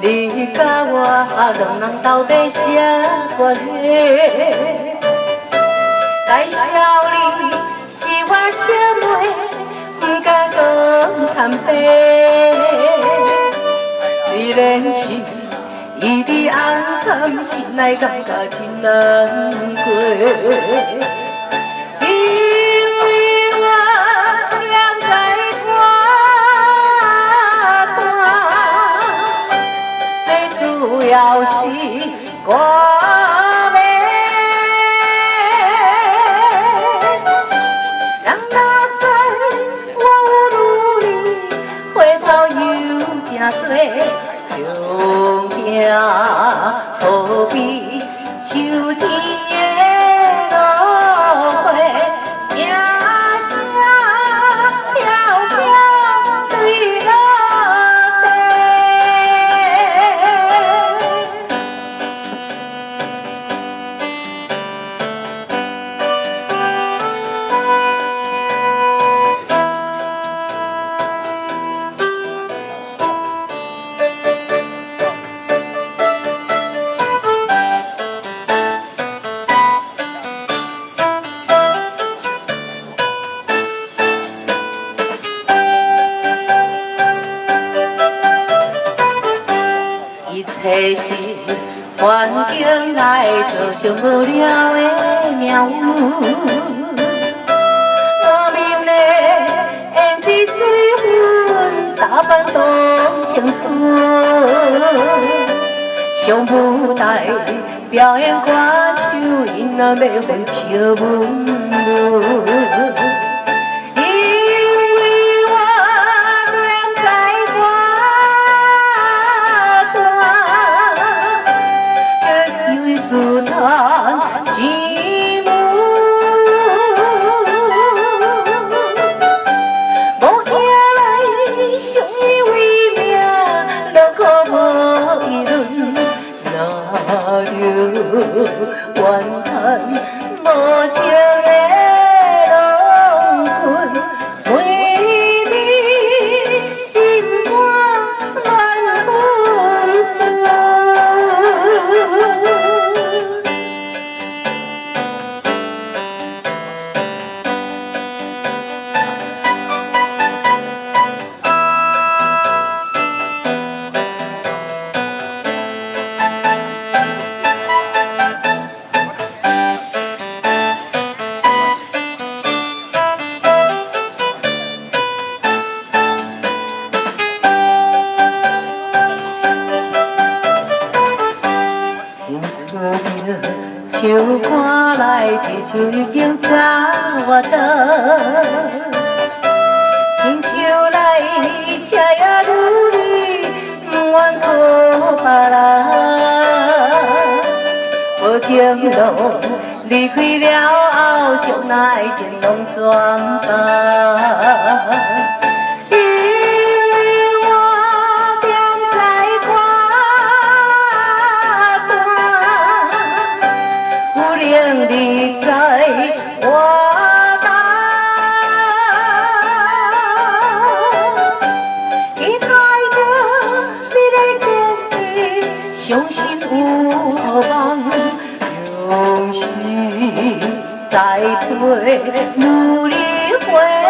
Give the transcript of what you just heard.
你甲我两人到底啥关系？该晓你是我什么，不敢讲坦白。虽然是异地暗淡，心内感觉真难过。要是我要，人哪知我有努力，回头又真多，穷行何必秋天的落花，名声飘飘对落地。一切是环境来造成无聊的命运。莫名的胭脂水粉打扮当青春，上舞台表演歌手，因若要分笑文文。寂寞，无行来相依为命，落苦无议论，哪着怨叹无情的浪群，为你心肝乱纷纷。唱歌来，这首已经早我倒，亲像来车也愈来不愿靠别人，无情路离开了后，将那爱情拢全放。你在我等，期待着你来接你，相信有望，用心栽培，努力回。